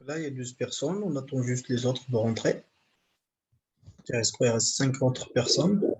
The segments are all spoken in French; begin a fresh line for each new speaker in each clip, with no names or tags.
Là, il y a 12 personnes. On attend juste les autres de rentrer. Il reste quoi? Il reste 5 autres personnes.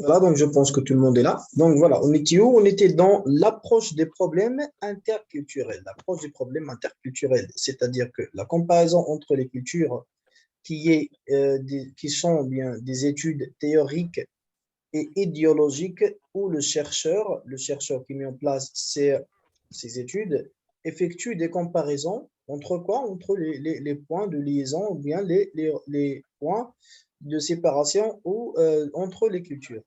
Voilà, donc je pense que tout le monde est là. Donc voilà, on était où? On était dans l'approche des problèmes interculturels. L'approche des problèmes interculturels, c'est-à-dire que la comparaison entre les cultures qui sont bien des études théoriques et idéologiques où le chercheur qui met en place ces études, effectue des comparaisons entre quoi? Entre les points de liaison ou bien les points de séparation ou, entre les cultures.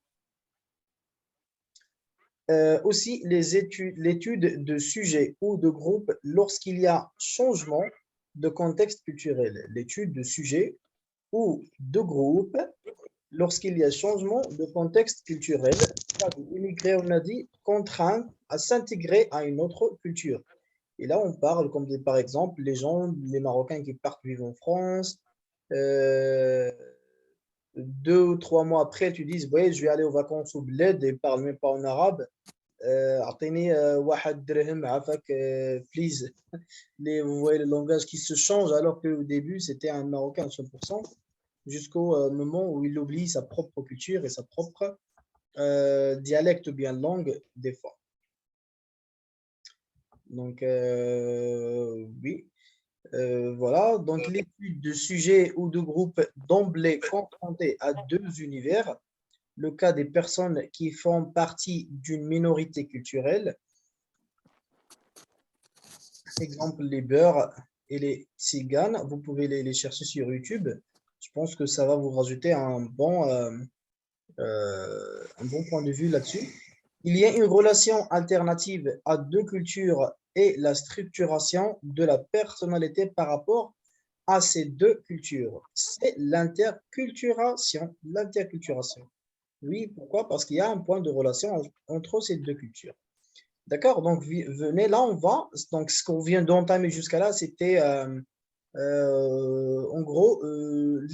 Aussi, l'étude de sujets ou de groupes lorsqu'il y a changement de contexte culturel. L'étude de sujets ou de groupes lorsqu'il y a changement de contexte culturel. Immigrés, on a dit, contraints à s'intégrer à une autre culture. Et là, on parle comme par exemple les Marocains qui partent vivre en France. euh, 2 ou 3 mois après, tu dis, ouais, je vais aller aux vacances au bled et ils ne parlent même pas en arabe. أعطيني واحد درهم عافاك please. Vous voyez le langage qui se change alors qu'au début c'était un Marocain à 100% jusqu'au moment où il oublie sa propre culture et sa propre dialecte ou bien langue des fois. Donc oui, voilà. Donc l'étude de sujets ou de groupes d'emblée confrontés à deux univers, le cas des personnes qui font partie d'une minorité culturelle. Exemple, les Beurs et les Tziganes, vous pouvez les chercher sur YouTube. Je pense que ça va vous rajouter un bon point de vue là-dessus. Il y a une relation alternative à deux cultures et la structuration de la personnalité par rapport à ces deux cultures. C'est l'interculturation. L'interculturation. Oui, pourquoi? Parce qu'il y a un point de relation entre ces deux cultures. D'accord, donc venez, là on va. Donc ce qu'on vient d'entamer jusqu'à là, c'était en gros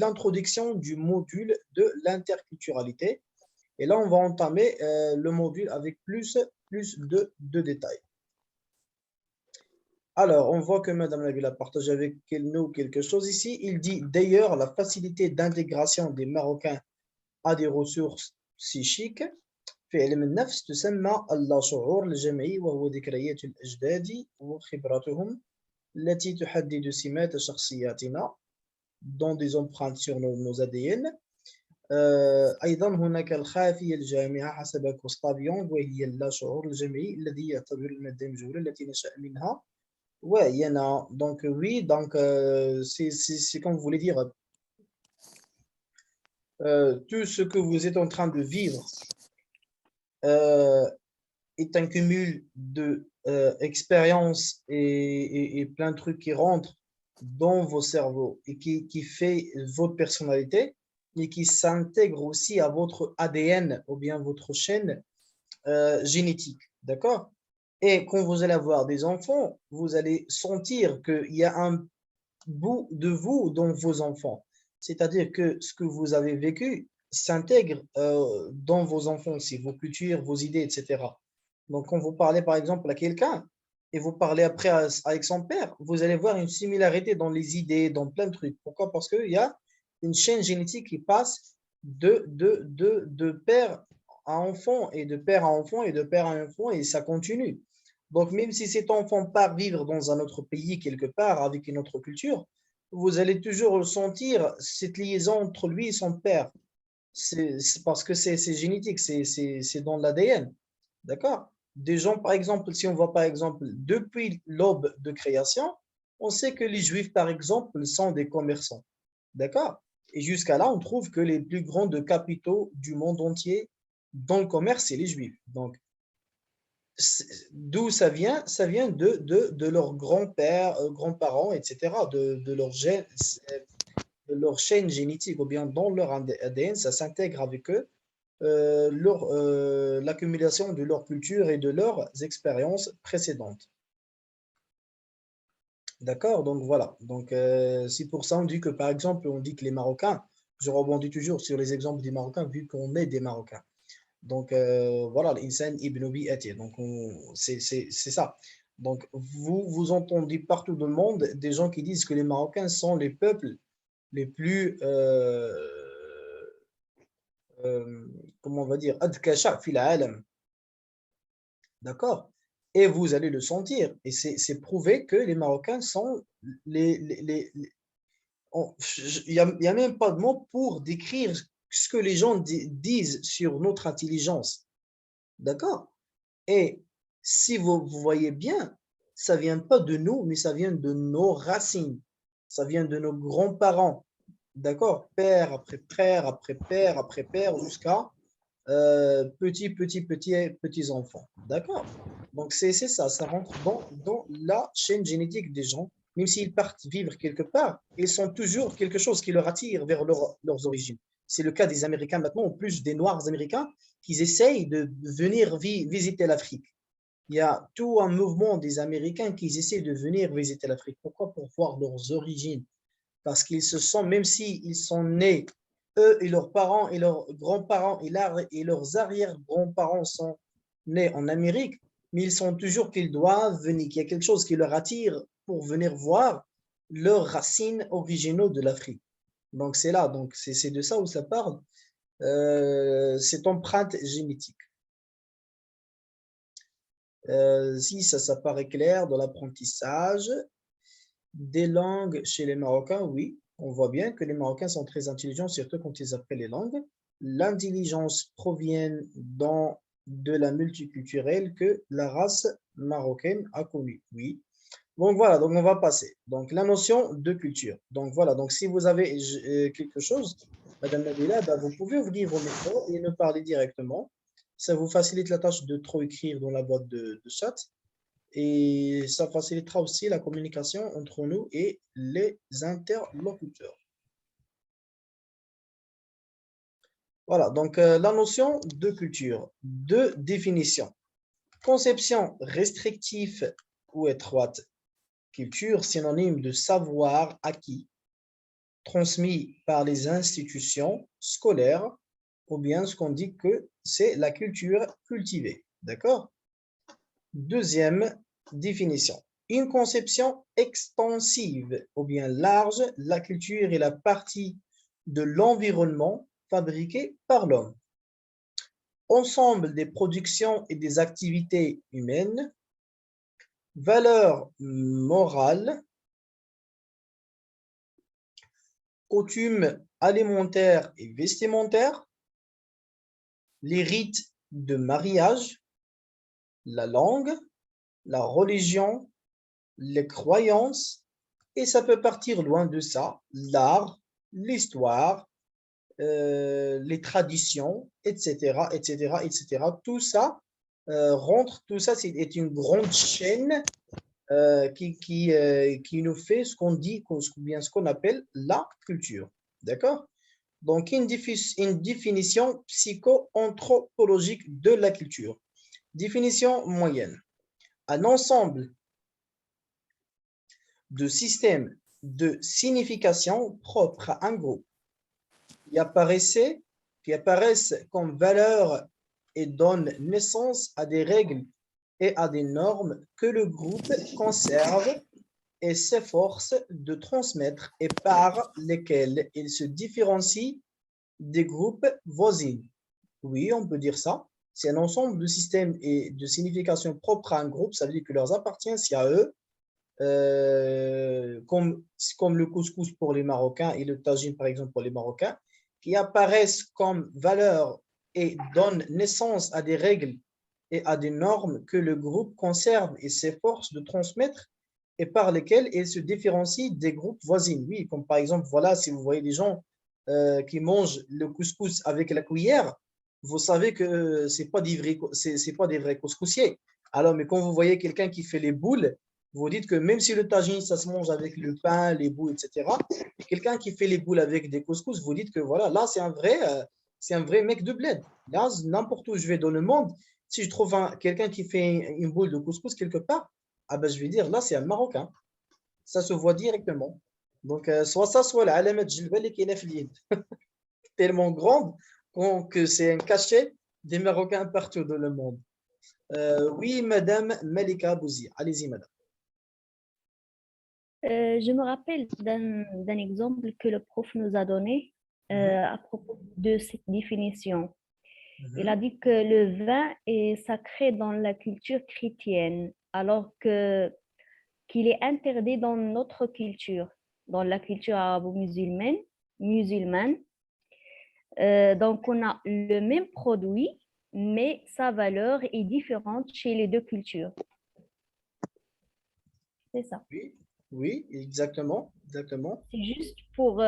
l'introduction du module de l'interculturalité. Et là on va entamer le module avec plus de détails. Alors, on voit que Madame Nabil a partagé avec nous quelque chose ici. Il dit d'ailleurs la facilité d'intégration des Marocains à des ressources psychiques في علم النفس تسمى اللاشعور الجمعي وهو ذكريات الأجداد وخبراتهم التي تحدد سمات شخصياتنا dont des empreintes sur nos ADN. أيضا هناك الخافية الجامعة حسب كوستافيون وهي اللاشعور الجمعي الذي يعتبر المادة المجهولة التي نشأ منها. Ouais, il y en a. Donc oui, donc c'est comme vous voulez dire, tout ce que vous êtes en train de vivre euh, est un cumul de expériences et plein de trucs qui rentrent dans vos cerveaux et qui fait votre personnalité et qui s'intègre aussi à votre ADN ou bien votre chaîne génétique. D'accord? Et quand vous allez avoir des enfants, vous allez sentir qu'il y a un bout de vous dans vos enfants. C'est-à-dire que ce que vous avez vécu s'intègre dans vos enfants aussi, vos cultures, vos idées, etc. Donc, quand vous parlez par exemple à quelqu'un et vous parlez après avec son père, vous allez voir une similarité dans les idées, dans plein de trucs. Pourquoi? Parce qu'il y a une chaîne génétique qui passe de père à enfant et de père à enfant et de père à enfant et ça continue. Donc, même si cet enfant part vivre dans un autre pays quelque part avec une autre culture, vous allez toujours ressentir cette liaison entre lui et son père. C'est parce que c'est génétique, c'est dans l'ADN. D'accord? des gens, par exemple, si on voit par exemple, depuis l'aube de création, on sait que les Juifs, par exemple, sont des commerçants. D'accord? Et jusqu'à là, on trouve que les plus grands de capitaux du monde entier dans le commerce, c'est les Juifs. Donc, d'où ça vient? Ça vient de leurs grands-pères, grands-parents, etc., de leur chaîne génétique, ou bien dans leur ADN, ça s'intègre avec eux, l'accumulation de leur culture et de leurs expériences précédentes. D'accord? Donc voilà. Donc c'est pour ça on dit que par exemple, on dit que les Marocains, je rebondis toujours sur les exemples des Marocains vu qu'on est des Marocains. Donc voilà, l'insan ibn bi'ati. Donc c'est ça. Donc vous entendez partout dans le monde des gens qui disent que les Marocains sont les peuples les plus euh, comment on va dire, adkasha fil alam. D'accord? Et vous allez le sentir. Et c'est prouvé que les Marocains sont il n'y a même pas de mots pour décrire ce que les gens disent sur notre intelligence. D'accord? Et si vous voyez bien, ça ne vient pas de nous, mais ça vient de nos racines. Ça vient de nos grands-parents. D'accord? Père après père, après père, après père, jusqu'à petits enfants. D'accord? Donc, c'est ça, ça rentre dans la chaîne génétique des gens. Même s'ils partent vivre quelque part, ils sont toujours quelque chose qui leur attire vers leurs origines. C'est le cas des Américains maintenant, en plus des Noirs américains, qui essayent de venir visiter l'Afrique. Il y a tout un mouvement des Américains qui essaient de venir visiter l'Afrique. Pourquoi? Pour voir leurs origines. Parce qu'ils se sont, même s'ils sont nés, eux et leurs parents et leurs grands-parents et leurs arrière-grands-parents sont nés en Amérique, mais ils sont toujours qu'ils doivent venir, qu'il y a quelque chose qui leur attire pour venir voir leurs racines originaux de l'Afrique. Donc c'est là, donc c'est de ça où ça parle, cette empreinte génétique. Si ça paraît clair dans l'apprentissage des langues chez les Marocains, oui, on voit bien que les Marocains sont très intelligents, surtout quand ils apprennent les langues. L'intelligence provient de la multiculturelle que la race marocaine a connue. Oui. Donc voilà, donc on va passer. Donc la notion de culture. Donc voilà, donc si vous avez quelque chose, Madame Nabila, bah, vous pouvez ouvrir vos micros et nous parler directement. Ça vous facilite la tâche de trop écrire dans la boîte de chat et ça facilitera aussi la communication entre nous et les interlocuteurs. Voilà, donc la notion de culture, de définition. Conception restrictive ou étroite. Culture, synonyme de savoir acquis, transmis par les institutions scolaires, ou bien ce qu'on dit que c'est la culture cultivée. D'accord? Deuxième définition. Une conception extensive ou bien large, la culture est la partie de l'environnement fabriqué par l'homme. Ensemble des productions et des activités humaines, valeurs morales, coutumes alimentaires et vestimentaires, les rites de mariage, la langue, la religion, les croyances, et ça peut partir loin de ça, l'art, l'histoire, les traditions, etc., etc., etc. Tout ça rentre, tout ça est une grande chaîne qui nous fait ce qu'on dit, bien ce qu'on appelle la culture. D'accord? Donc, une définition psycho-anthropologique de la culture. Définition moyenne. Un ensemble de systèmes de signification propres à un groupe qui apparaissent comme valeurs et donnent naissance à des règles et à des normes que le groupe conserve et s'efforce de transmettre et par lesquelles il se différencie des groupes voisins. Oui, on peut dire ça. C'est un ensemble de systèmes et de significations propres à un groupe, ça veut dire que leur appartient à eux, comme le couscous pour les Marocains et le tagine, par exemple, pour les Marocains, qui apparaissent comme valeurs et donnent naissance à des règles et à des normes que le groupe conserve et s'efforce de transmettre et par lesquelles il se différencie des groupes voisins. Oui, comme par exemple, voilà, si vous voyez des gens qui mangent le couscous avec la cuillère, vous savez que c'est pas des vrais couscoussiers. Alors, mais quand vous voyez quelqu'un qui fait les boules, vous dites que même si le tagine, ça se mange avec le pain, les boules, etc., quelqu'un qui fait les boules avec des couscous, vous dites que voilà, là, c'est un vrai mec de bled. Là, n'importe où je vais dans le monde, si je trouve quelqu'un qui fait une boule de couscous quelque part, ah ben, je vais dire, là, c'est un Marocain. Ça se voit directement. Donc, soit ça, soit la alamet djilbel qui est tellement grande que c'est un cachet des Marocains partout dans le monde. Oui, Madame Malika Bouzi. Allez-y, Madame.
Je me rappelle d'un exemple que le prof nous a donné
Mhm,
à propos de cette définition. Il a
mhm.
dit que le vin est sacré dans la culture chrétienne, alors que qu'il est interdit dans notre culture, dans la culture musulmane. Donc, on a le même produit, mais sa valeur est différente chez les deux cultures. C'est ça.
Oui, oui, exactement, exactement.
C'est juste pour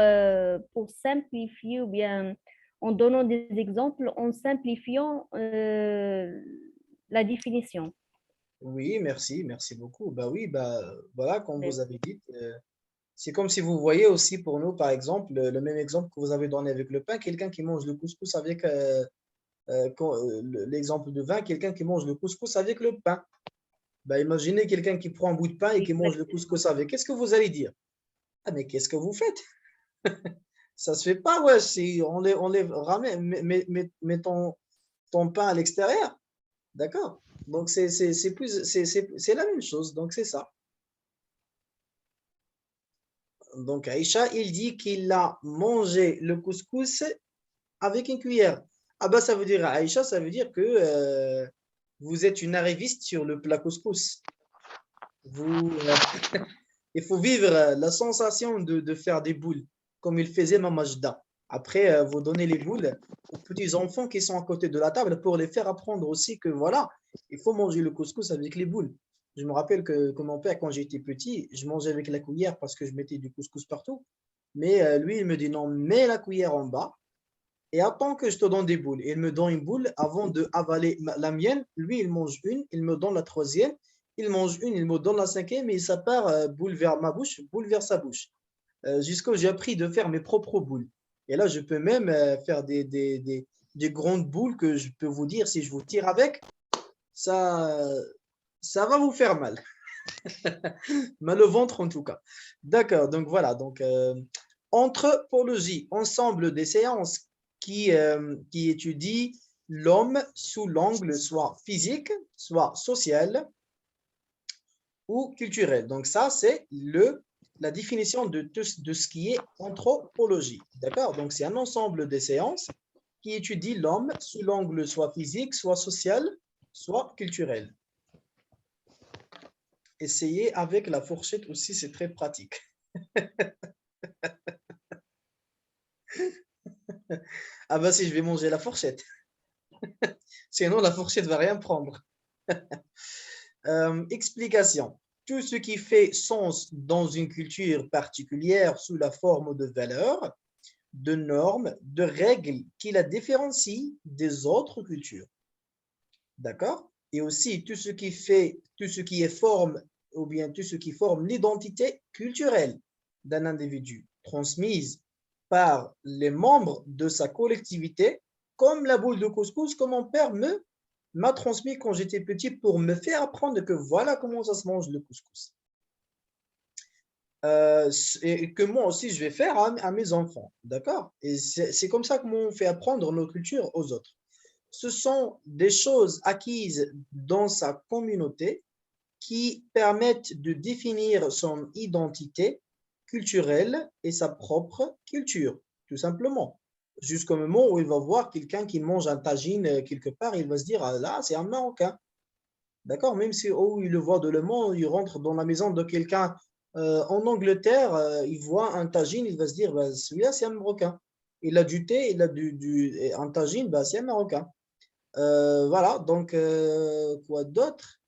simplifier ou bien en donnant des exemples, en simplifiant la définition.
Oui, merci, merci beaucoup. Bah oui, bah voilà, comme
Oui,
vous avez dit, c'est comme si vous voyez aussi pour nous, par exemple, le même exemple que vous avez donné avec le pain, quelqu'un qui mange le couscous avec l'exemple de vin, quelqu'un qui mange le couscous avec le pain. Bah, imaginez quelqu'un qui prend un bout de pain et qui mange le
exactement.
couscous avec. Qu'est-ce que vous allez dire? Ah, mais qu'est-ce que vous faites? Ça se fait pas, ouais, si on les ramène, mets ton pain à l'extérieur. D'accord? Donc, c'est la même chose. Donc, c'est ça. Donc, Aïcha, il dit qu'il a mangé le couscous avec une cuillère. Ah, bah, ça veut dire, Aïcha, ça veut dire que vous êtes une arriviste sur le plat couscous. Vous, il faut vivre la sensation de faire des boules, comme il faisait Mamajda. Après, vous donnez les boules aux petits enfants qui sont à côté de la table pour les faire apprendre aussi que voilà, il faut manger le couscous avec les boules. Je me rappelle que mon père, quand j'étais petit, je mangeais avec la cuillère parce que je mettais du couscous partout. Mais lui, il me dit non, mets la cuillère en bas et attends que je te donne des boules. Il me donne une boule avant de avaler la mienne. Lui, il mange une, il me donne la troisième. Il mange une, il me donne la cinquième et ça part boule vers ma bouche, boule vers sa bouche. Jusqu'à j'ai appris de faire mes propres boules. Et là, je peux même faire des grandes boules que je peux vous dire, si je vous tire avec, ça, ça va vous faire mal. Mal au ventre en tout cas. D'accord, donc voilà. Donc, anthropologie, ensemble des séances qui étudient l'homme sous l'angle soit physique, soit social ou culturel. Donc ça, c'est la définition de ce qui est anthropologie. D'accord? Donc c'est un ensemble des séances qui étudient l'homme sous l'angle soit physique, soit social, soit culturel. Essayez avec la fourchette aussi, c'est très pratique. Ah bah si, je vais manger la fourchette. Sinon, la fourchette va rien prendre. Explication. Tout ce qui fait sens dans une culture particulière sous la forme de valeurs, de normes, de règles qui la différencient des autres cultures. D'accord? Et aussi tout ce qui est forme, ou bien tout ce qui forme l'identité culturelle d'un individu, transmise par les membres de sa collectivité, comme la boule de couscous que mon père m'a transmis quand j'étais petit pour me faire apprendre que voilà comment ça se mange le couscous. Et que moi aussi je vais faire à mes enfants. D'accord? Et c'est comme ça qu'on fait apprendre nos cultures aux autres. Ce sont des choses acquises dans sa communauté qui permettent de définir son identité culturelle et sa propre culture, tout simplement. Jusqu'au moment où il va voir quelqu'un qui mange un tagine quelque part, il va se dire, ah là, c'est un Marocain. D'accord? Même si il le voit de Le Mans, il rentre dans la maison de quelqu'un en Angleterre, il voit un tagine, il va se dire, bah, celui-là, c'est un Marocain. Il a du thé, il a un tagine, bah, c'est un Marocain. Voilà, donc quoi d'autre?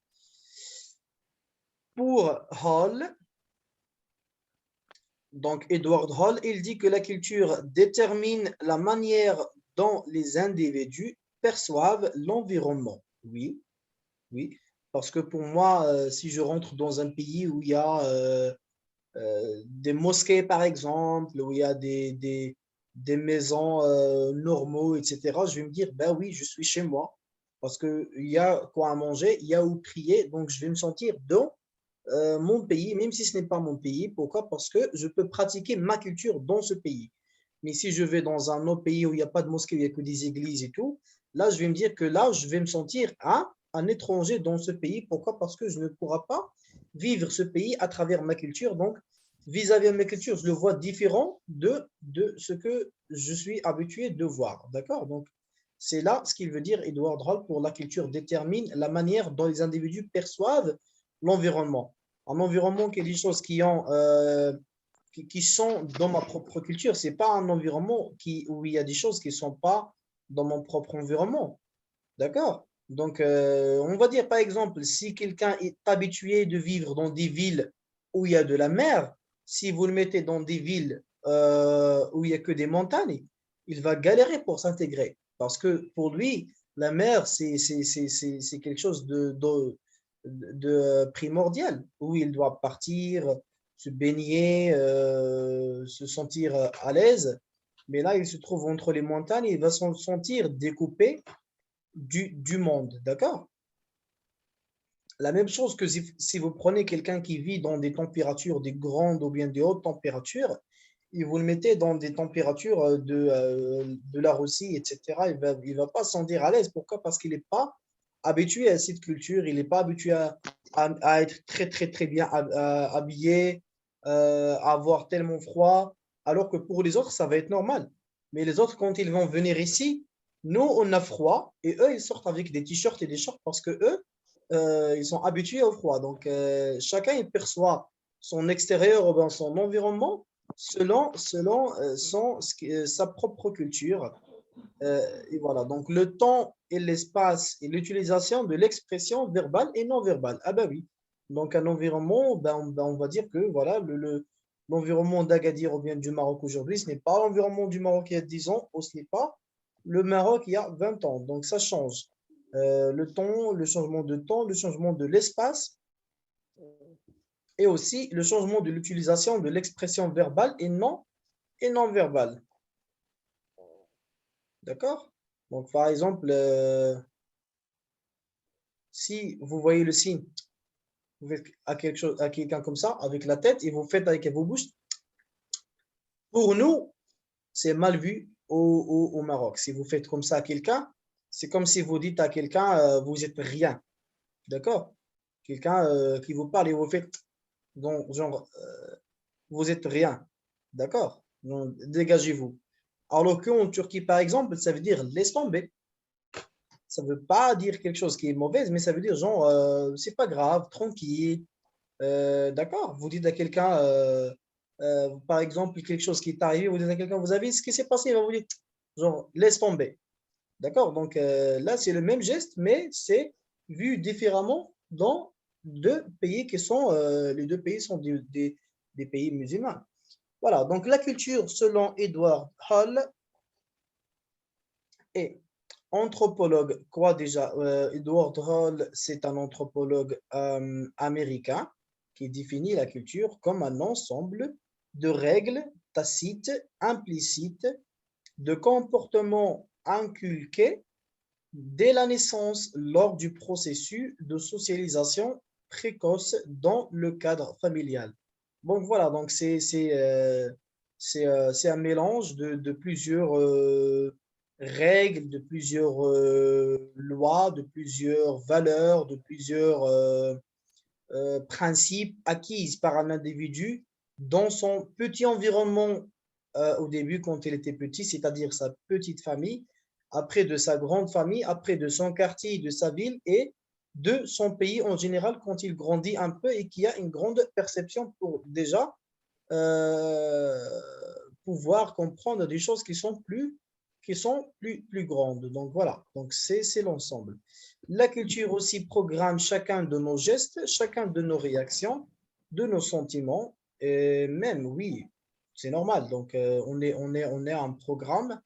Pour Hall, donc Edward Hall, il dit que la culture détermine la manière dont les individus perçoivent l'environnement. Oui, oui, parce que pour moi, si je rentre dans un pays où il y a des mosquées, par exemple, où il y a des maisons normaux, etc., je vais me dire, ben oui, je suis chez moi, parce qu'il y a quoi à manger, il y a où prier, donc je vais me sentir dans mon pays, même si ce n'est pas mon pays. Pourquoi? Parce que je peux pratiquer ma culture dans ce pays. Mais si je vais dans un autre pays où il n'y a pas de mosquée, où il n'y a que des églises et tout, là, je vais me dire que là, je vais me sentir un étranger dans ce pays. Pourquoi? Parce que je ne pourrai pas vivre ce pays à travers ma culture. Donc, vis-à-vis de ma culture, je le vois différent de ce que je suis habitué de voir. D'accord? Donc, c'est là ce qu'il veut dire, Edward Hall, pour la culture détermine la manière dont les individus perçoivent l'environnement. Un environnement qui est des choses qui sont dans ma propre culture. Ce n'est pas un environnement où il y a des choses qui ne sont pas dans mon propre environnement. D'accord? Donc, on va dire par exemple, si quelqu'un est habitué de vivre dans des villes où il y a de la mer, si vous le mettez dans des villes où il n'y a que des montagnes, il va galérer pour s'intégrer. Parce que pour lui, la mer, c'est quelque chose de primordial, où il doit partir, se baigner, se sentir à l'aise. Mais là, il se trouve entre les montagnes, il va se sentir découpé du monde, d'accord? La même chose que si vous prenez quelqu'un qui vit dans des températures, des grandes ou bien des hautes températures, et vous le mettez dans des températures de la Russie, etc., il va pas se sentir à l'aise. Pourquoi? Parce qu'il n'est pas habitué à cette culture, il n'est pas habitué à être très, très, très bien habillé, à avoir tellement froid, alors que pour les autres, ça va être normal. Mais les autres, quand ils vont venir ici, nous, on a froid, et eux, ils sortent avec des t-shirts et des shorts parce que eux, ils sont habitués au froid. Donc, chacun il perçoit son extérieur ou bien son environnement selon sa propre culture. Et voilà. Donc, le temps et l'espace et l'utilisation de l'expression verbale et non verbale. Ah ben oui. Donc, un environnement, on va dire que voilà, l'environnement d'Agadir ou bien du Maroc aujourd'hui, ce n'est pas l'environnement du Maroc il y a 10 ans, ou ce n'est pas le Maroc il y a 20 ans. Donc, ça change. Le temps, le changement de temps, le changement de l'espace et aussi le changement de l'utilisation de l'expression verbale et non verbale. D'accord? Donc, par exemple, si vous voyez le signe, vous faites à quelque chose, à quelqu'un comme ça, avec la tête, et vous faites avec vos bouches, pour nous, c'est mal vu au Maroc. Si vous faites comme ça à quelqu'un, c'est comme si vous dites à quelqu'un, vous êtes rien. D'accord? Quelqu'un qui vous parle et vous faites, donc, genre, vous êtes rien. D'accord? Donc, dégagez-vous. Alors qu'en Turquie, par exemple, ça veut dire laisse tomber. Ça ne veut pas dire quelque chose qui est mauvais, mais ça veut dire genre, c'est pas grave, tranquille. D'accord? Vous dites à quelqu'un, par exemple, quelque chose qui est arrivé, vous dites à quelqu'un, vous avez ce qui s'est passé, il va vous dire, genre, laisse tomber. D'accord? Donc là, c'est le même geste, mais c'est vu différemment dans deux pays qui sont, les deux pays sont des pays musulmans. Voilà, donc la culture, selon Edward Hall, est anthropologue. Quoi déjà? Edward Hall, c'est un anthropologue américain qui définit la culture comme un ensemble de règles tacites, implicites, de comportements inculqués dès la naissance lors du processus de socialisation précoce dans le cadre familial. Donc voilà, donc c'est un mélange de plusieurs règles, de plusieurs lois, de plusieurs valeurs, de plusieurs principes acquises par un individu dans son petit environnement au début quand il était petit, c'est-à-dire sa petite famille, après de sa grande famille, après de son quartier, de sa ville et de son pays en général quand il grandit un peu et qu'il y a une grande perception pour déjà euh, pouvoir comprendre des choses qui sont plus qui sont plus grandes. Donc voilà, donc c'est l'ensemble. La culture aussi programme chacun de nos gestes, chacun de nos réactions, de nos sentiments, et même, oui, c'est normal. Donc on est un programme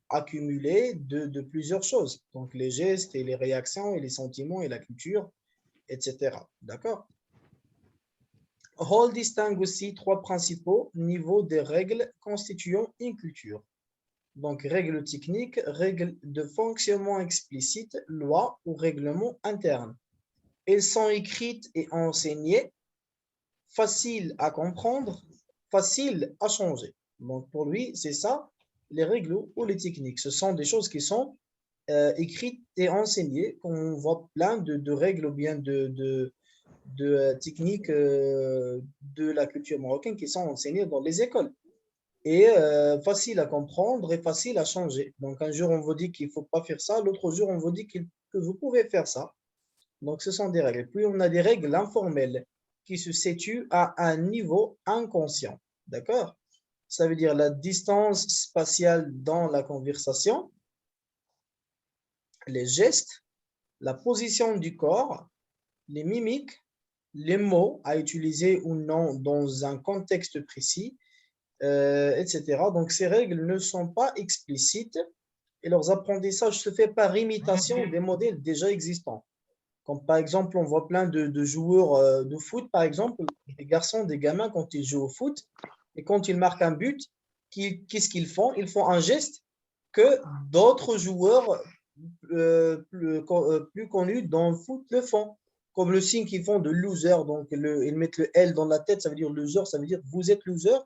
accumulé de plusieurs choses. Donc les gestes et les réactions et les sentiments et la culture, etc. D'accord? Hall distingue aussi trois principaux niveaux des règles constituant une culture. Donc, règles techniques, règles de fonctionnement explicite, lois ou règlements internes. Elles sont écrites et enseignées, faciles à comprendre, faciles à changer. Donc, pour lui, c'est ça, les règles ou les techniques. Ce sont des choses qui sont écrites et enseignées. On voit plein de règles ou bien de techniques de la culture marocaine qui sont enseignées dans les écoles. Et facile à comprendre et facile à changer. Donc, un jour, on vous dit qu'il ne faut pas faire ça, l'autre jour, on vous dit que vous pouvez faire ça. Donc, ce sont des règles. Puis, on a des règles informelles qui se situent à un niveau inconscient. D'accord? Ça veut dire la distance spatiale dans la conversation, les gestes, la position du corps, les mimiques, les mots à utiliser ou non dans un contexte précis, etc. Donc, ces règles ne sont pas explicites et leurs apprentissages se fait par imitation des modèles déjà existants. Comme par exemple, on voit plein de joueurs de foot, par exemple, des garçons, des gamins, quand ils jouent au foot, et quand ils marquent un but, qu'est-ce qu'ils font? Ils font un geste que d'autres joueurs plus connus dans le foot le font. Comme le signe qu'ils font de loser, donc ils mettent le L dans la tête, ça veut dire loser, ça veut dire vous êtes loser,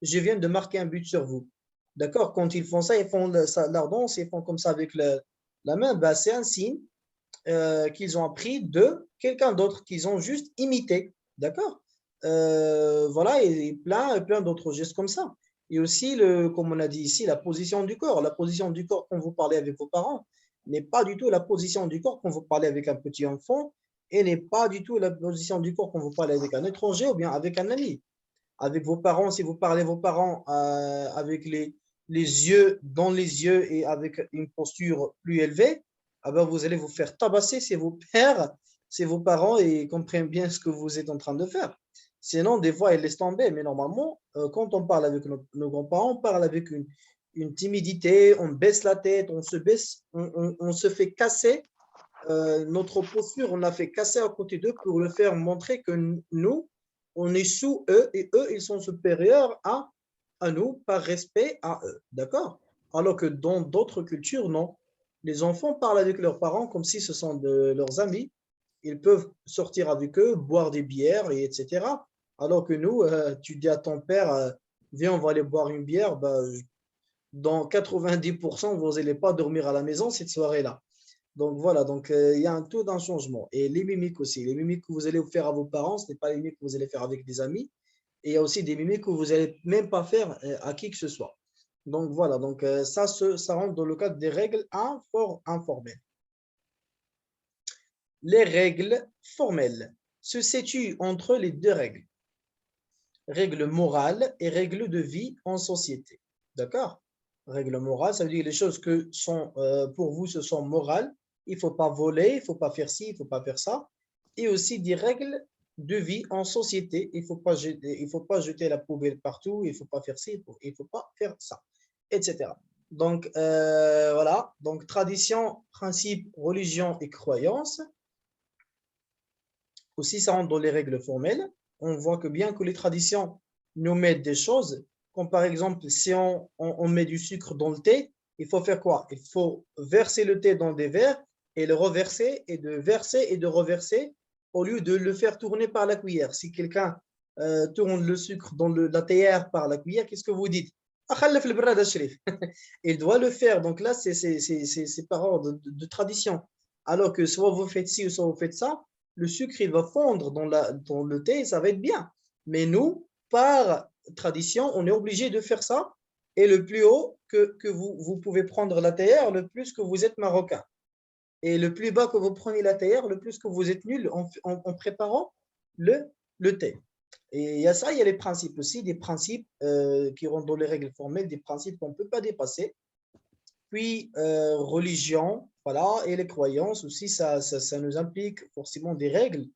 je viens de marquer un but sur vous. D'accord? Quand ils font ça, ils font leur danse, ils font comme ça avec la main, ben, c'est un signe qu'ils ont appris de quelqu'un d'autre, qu'ils ont juste imité. D'accord? Voilà, et plein d'autres gestes comme ça. Et aussi, comme on a dit ici, la position du corps. La position du corps quand vous parlez avec vos parents n'est pas du tout la position du corps quand vous parlez avec un petit enfant et n'est pas du tout la position du corps quand vous parlez avec un étranger ou bien avec un ami. Avec vos parents, si vous parlez vos parents avec les yeux dans les yeux et avec une posture plus élevée, ah ben vous allez vous faire tabasser, c'est vos pères, c'est vos parents et ils comprennent bien ce que vous êtes en train de faire. Sinon, des fois, ils laissent tomber. Mais normalement, quand on parle avec nos grands-parents, on parle avec une timidité, on baisse la tête, on se baisse, on se fait casser notre posture, on l'a fait casser à côté d'eux pour le faire montrer que nous, on est sous eux et eux, ils sont supérieurs à nous par respect à eux. D'accord? Alors que dans d'autres cultures, non. Les enfants parlent avec leurs parents comme si ce sont leurs amis. Ils peuvent sortir avec eux, boire des bières, et etc. Alors que nous, tu dis à ton père, viens, on va aller boire une bière. Bah, dans 90%, vous n'allez pas dormir à la maison cette soirée-là. Donc voilà, donc il y a un taux d'un changement. Et les mimiques aussi. Les mimiques que vous allez faire à vos parents, ce n'est pas les mimiques que vous allez faire avec des amis. Et il y a aussi des mimiques que vous n'allez même pas faire à qui que ce soit. Donc voilà, donc ça rentre dans le cadre des règles informelles. Les règles formelles se situent entre les deux règles. Règles morales et règles de vie en société. D'accord? Règles morales, ça veut dire les choses que sont, pour vous, ce sont morales. Il ne faut pas voler, il ne faut pas faire ci, il ne faut pas faire ça. Et aussi des règles de vie en société. Il ne faut pas jeter la poubelle partout, il ne faut pas faire ci, il ne faut pas faire ça, etc. Donc, voilà. Donc, tradition, principe, religion et croyance. Aussi, ça rentre dans les règles formelles. On voit que bien que les traditions nous mettent des choses, comme par exemple, si on met du sucre dans le thé, il faut faire quoi? Il faut verser le thé dans des verres et le reverser et de verser et de reverser au lieu de le faire tourner par la cuillère. Si quelqu'un tourne le sucre dans la théière par la cuillère, qu'est-ce que vous dites? Il doit le faire. Donc là, c'est par ordre de tradition. Alors que soit vous faites ci ou soit vous faites ça, le sucre, il va fondre dans le thé et ça va être bien. Mais nous, par tradition, on est obligé de faire ça. Et le plus haut que vous pouvez prendre la théière, le plus que vous êtes marocain. Et le plus bas que vous prenez la théière, le plus que vous êtes nul en préparant le thé. Et il y a ça, il y a les principes aussi, des principes qui rentrent dans les règles formelles, des principes qu'on ne peut pas dépasser. Puis, religion, voilà, et les croyances aussi, ça nous implique forcément des règles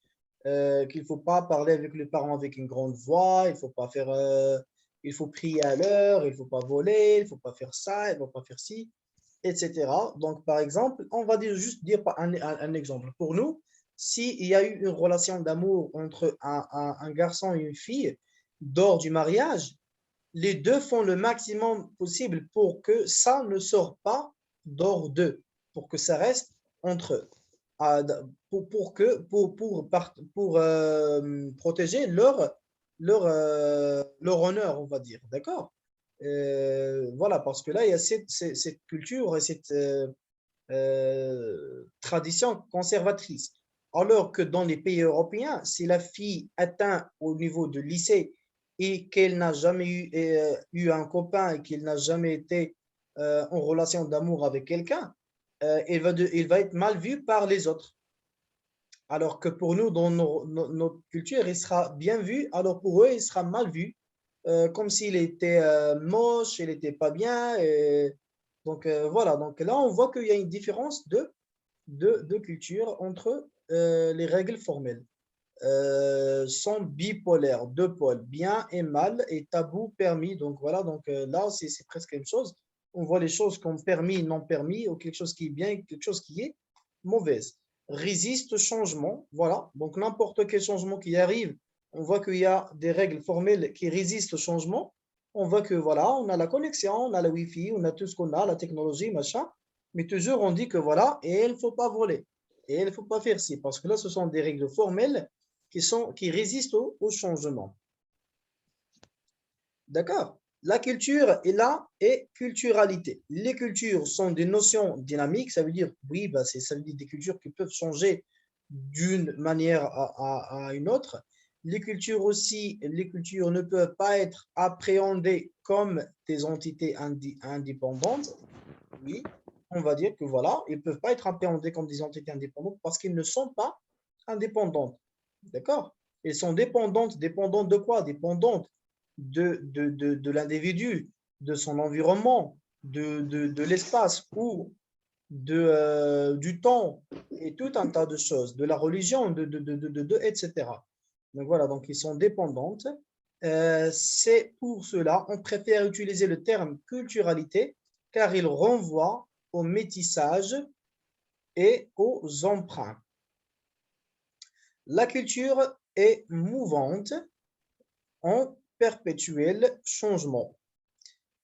qu'il ne faut pas parler avec les parents avec une grande voix, il faut pas faire, il faut prier à l'heure, il ne faut pas voler, il ne faut pas faire ça, il ne faut pas faire ci, etc. Donc, par exemple, on va dire, juste dire un exemple. Pour nous, s'il y a eu une relation d'amour entre un garçon et une fille, lors du mariage, les deux font le maximum possible pour que ça ne sorte pas d'hors d'eux, pour que ça reste entre eux, pour protéger leur honneur, on va dire. D'accord? Voilà, parce que là, il y a cette culture et cette tradition conservatrice. Alors que dans les pays européens, si la fille atteint au niveau de lycée et qu'elle n'a jamais eu un copain et qu'elle n'a jamais été en relation d'amour avec quelqu'un, il va être mal vu par les autres. Alors que pour nous, dans notre culture, il sera bien vu. Alors pour eux, il sera mal vu, comme s'il était moche, il n'était pas bien. Donc voilà, donc là, on voit qu'il y a une différence de culture entre les règles formelles. Sont bipolaires, deux pôles, bien et mal, et tabou, permis. Donc voilà, donc là, c'est presque la même chose. On voit les choses comme permis, non permis, ou quelque chose qui est bien et quelque chose qui est mauvaise. Résiste au changement, voilà. Donc n'importe quel changement qui arrive, on voit qu'il y a des règles formelles qui résistent au changement. On voit que voilà, on a la connexion, on a la Wi-Fi, on a tout ce qu'on a, la technologie, machin. Mais toujours on dit que voilà, et il ne faut pas voler. Et il ne faut pas faire ci, parce que là, ce sont des règles formelles qui résistent au changement. D'accord? La culture est là et culturalité. Les cultures sont des notions dynamiques, ça veut dire, oui, bah, ça veut dire des cultures qui peuvent changer d'une manière à une autre. Les cultures aussi, les cultures ne peuvent pas être appréhendées comme des entités indépendantes. Oui, on va dire que voilà, ils ne peuvent pas être appréhendés comme des entités indépendantes parce qu'ils ne sont pas indépendantes. D'accord? Elles sont dépendantes. Dépendantes de quoi? Dépendantes de l'individu, de son environnement, de l'espace ou du temps et tout un tas de choses, de la religion, etc. Donc voilà, donc ils sont dépendantes. C'est pour cela, on préfère utiliser le terme culturalité car il renvoie au métissage et aux emprunts. La culture est mouvante en perpétuel changement.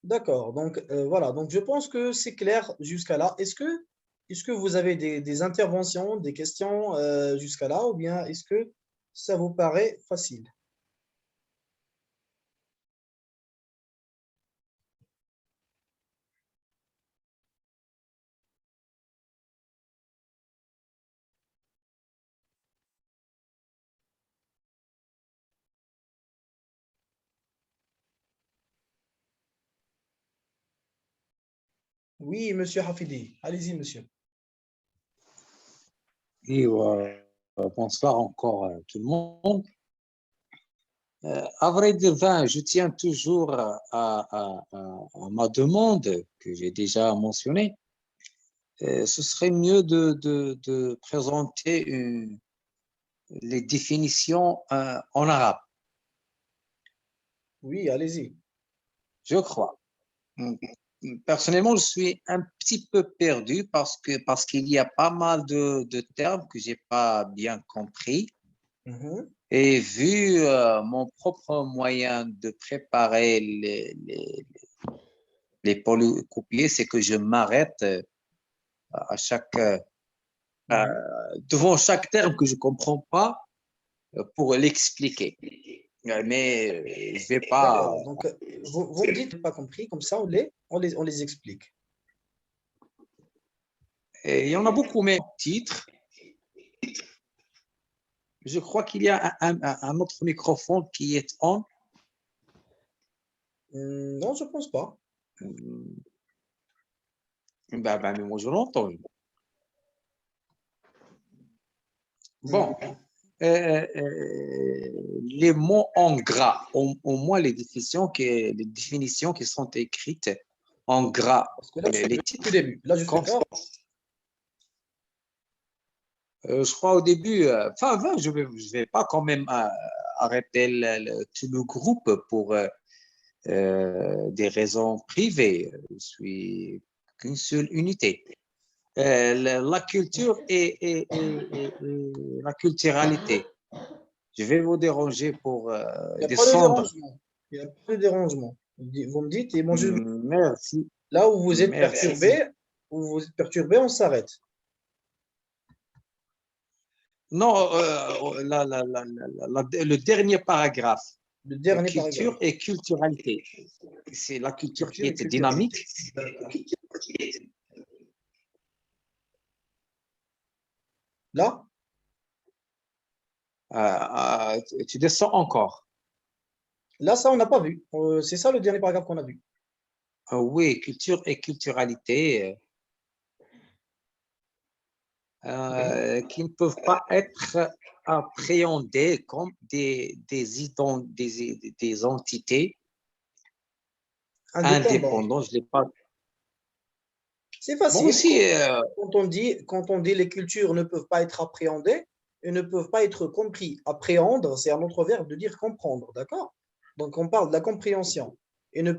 D'accord, donc voilà, donc je pense que c'est clair jusqu'à là. Est-ce que vous avez des interventions, des questions jusqu'à là, ou bien est-ce que ça vous paraît facile? Oui, monsieur Hafidi, allez-y, monsieur.
Et bonsoir encore tout le monde. À vrai dire, je tiens toujours à ma demande que j'ai déjà mentionnée. Ce serait mieux de présenter les définitions en arabe,
Oui, allez-y.
je crois. Personnellement, je suis un petit peu perdu parce qu'il y a pas mal de termes que j'ai pas bien compris.
Mhm.
Et vu mon propre moyen de préparer les polycopiés, c'est que je m'arrête à euh,
Mhm.
devant chaque terme que je ne comprends pas pour l'expliquer. Mais je vais pas.
D'accord, donc vous me dites pas compris, comme ça on les explique.
Et il y en a beaucoup, mais titre. Je crois qu'il y a un autre microphone qui est on.
Non, je pense pas.
Mais moi, je l'entends.
Hmm.
Bon, les mots en gras, au moins les définitions qui sont écrites en gras,
Parce que là,
les
depuis
titres.
le début. Là, je suis
Comme ça,
là.
je crois au début, enfin, je vais pas quand même arrêter tout le groupe pour des raisons privées. Je suis qu'une seule unité. La culture et la culturalité. Je vais vous déranger pour
Il n'y a pas de
descendre.
dérangement. Il n'y a pas de dérangement. Vous me dites, et moi,
Merci,
là où vous êtes
merci.
perturbé, on s'arrête.
Non, le dernier paragraphe,
Le dernier
culture
paragraphe.
et culturalité. C'est la culture qui
Culture et
est
culturalité.
dynamique.
D'accord. Là,
Tu descends encore.
là, ça, on n'a pas vu. C'est ça le dernier paragraphe qu'on a vu.
Oui, culture et culturalité qui ne peuvent pas être appréhendées comme des entités
Indépendant.
indépendantes. Je l'ai pas.
C'est
Bon,
facile.
aussi,
Quand on dit les cultures ne peuvent pas être appréhendées et ne peuvent pas être compris. Appréhender, c'est un autre verbe de dire comprendre, d'accord? Donc on parle de la compréhension. Et ils ne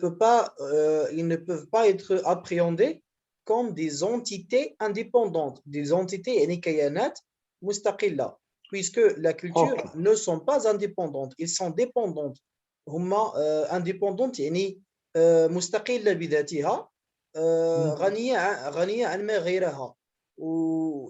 peuvent pas être appréhendés comme des entités indépendantes, des entités enikayanat mustaqilla, puisque la culture
ok.
ne sont pas indépendantes, ils sont dépendantes. هما indépendantes يعني مستقلة بذاتها غنية عن ما غيرها.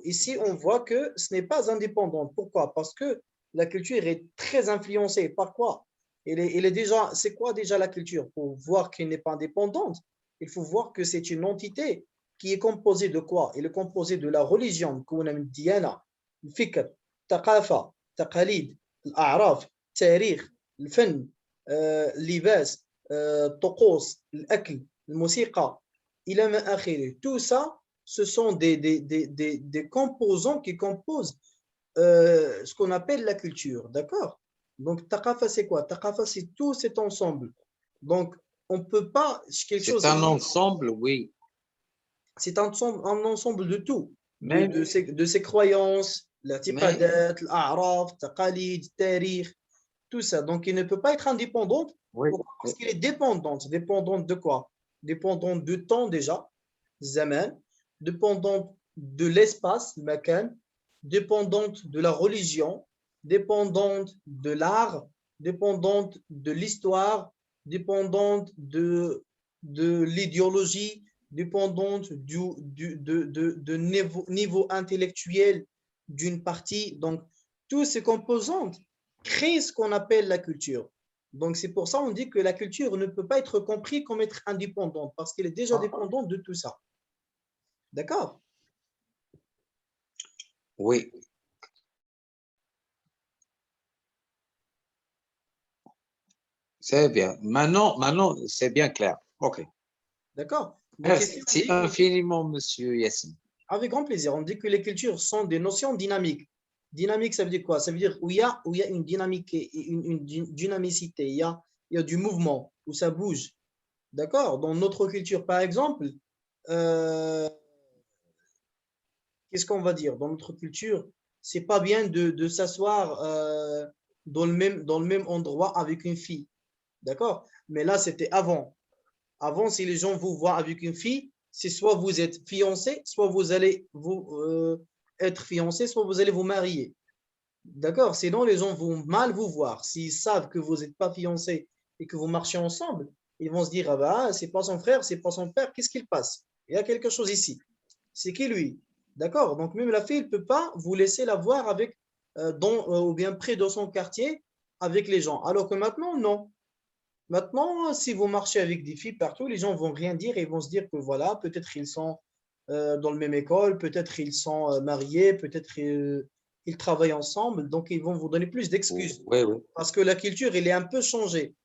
Ici, on voit que ce n'est pas indépendant. Pourquoi? Parce que la culture est très influencée. Par quoi? C'est quoi déjà la culture? Pour voir qu'elle n'est pas indépendante, il faut voir que c'est une entité qui est composée de quoi? Elle est composée de la religion, الديانة, الفكر, الثقافة, التقاليد, الأعراف, التاريخ, الفن, اللباس, الطقوس, الأكل, الموسيقى. Tout ça, ce sont des composants qui composent ce qu'on appelle la culture. D'accord? Donc, taqafa, c'est quoi? Taqafa, c'est tout cet ensemble. Donc, on ne peut pas.
C'est un ensemble, oui.
C'est un ensemble de tout.
Mais,
De ses croyances, l'atiqadat, l'a'raf, taqalid, tarikh, tout ça. Donc, il ne peut pas être indépendante.
oui,
Parce qu'il est dépendante. Dépendante de quoi? Dépendante de temps déjà, zaman, dépendante de l'espace, makan, dépendante de la religion, dépendante de l'art, dépendante de l'histoire, dépendante de l'idéologie, dépendante de niveau intellectuel d'une partie. Donc, tous ces composantes créent ce qu'on appelle la culture. Donc, c'est pour ça qu'on dit que la culture ne peut pas être comprise comme être indépendante parce qu'elle est déjà dépendante de tout ça. D'accord?
oui. C'est bien. Maintenant, c'est bien clair. OK.
D'accord? Donc, ici, on
Merci
dit
infiniment, Monsieur Yassine.
avec grand plaisir, on dit que les cultures sont des notions dynamiques. Dynamique, ça veut dire quoi? Ça veut dire où il y a une dynamique, une dynamicité, il y a du mouvement, où ça bouge. D'accord? Dans notre culture, par exemple, qu'est-ce qu'on va dire? Dans notre culture, c'est pas bien de s'asseoir dans le même endroit avec une fille. D'accord? Mais là, c'était avant. Avant, si les gens vous voient avec une fille, c'est soit vous êtes fiancé, soit vous allez être fiancé, soit vous allez vous marier. D'accord? Sinon, les gens vont mal vous voir. S'ils savent que vous n'êtes pas fiancé et que vous marchez ensemble, ils vont se dire, ah bah, c'est pas son frère, c'est pas son père, qu'est-ce qu'il passe? Il y a quelque chose ici. C'est qui lui? D'accord? Donc, même la fille ne peut pas vous laisser la voir avec, ou bien près de son quartier avec les gens. Alors que maintenant, non. Maintenant, si vous marchez avec des filles partout, les gens vont rien dire et vont se dire que voilà, peut-être ils sont dans la même école, peut-être ils sont mariés, peut-être ils travaillent ensemble, donc ils vont vous donner plus d'excuses.
Oui, oui.
Parce que la culture, elle est un peu changée.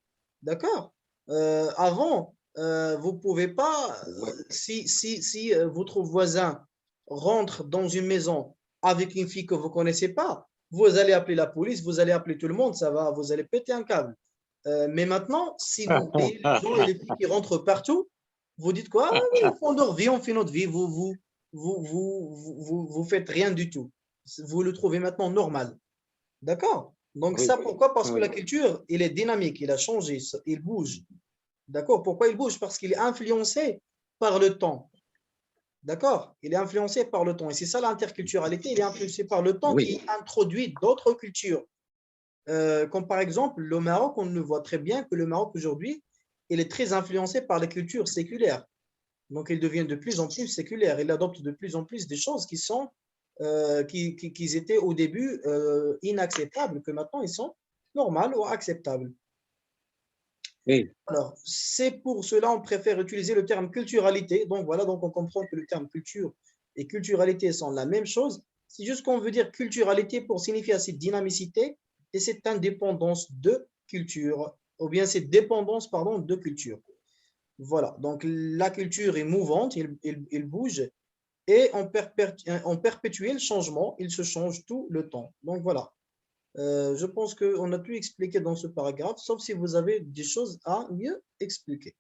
D'accord? Avant, vous ne pouvez pas,
Oui.
si votre voisin rentre dans une maison avec une fille que vous ne connaissez pas, vous allez appeler la police, vous allez appeler tout le monde, ça va, vous allez péter un câble. Mais maintenant, si vous voyez les gens et les filles qui rentrent partout, vous dites quoi? Ah oui, ils font leur vie, on fait notre vie, vous faites rien du tout. Vous le trouvez maintenant normal. D'accord? Donc,
Oui,
ça, pourquoi? Parce que
oui,
la culture, il est dynamique, il a changé, il bouge. D'accord? Pourquoi il bouge? Parce qu'il est influencé par le temps. D'accord? Il est influencé par le temps. Et c'est ça l'interculturalité, il est influencé par le temps
oui,
qui introduit d'autres cultures. Comme par exemple le Maroc, on le voit très bien que le Maroc aujourd'hui, il est très influencé par la culture séculaire. Donc, il devient de plus en plus séculaire. Il adopte de plus en plus des choses qui sont, qui étaient au début inacceptables, que maintenant ils sont normales ou acceptables.
oui,
Alors, c'est pour cela on préfère utiliser le terme culturalité. Donc, voilà, donc on comprend que le terme culture et culturalité sont la même chose. C'est juste qu'on veut dire culturalité pour signifier cette dynamicité et cette indépendance de culture, ou bien cette dépendance, pardon, de culture. Voilà, donc la culture est mouvante, il bouge, et on perpétue le changement, il se change tout le temps. Donc voilà. Je pense qu'on a tout expliqué dans ce paragraphe, sauf si vous avez des choses à mieux expliquer.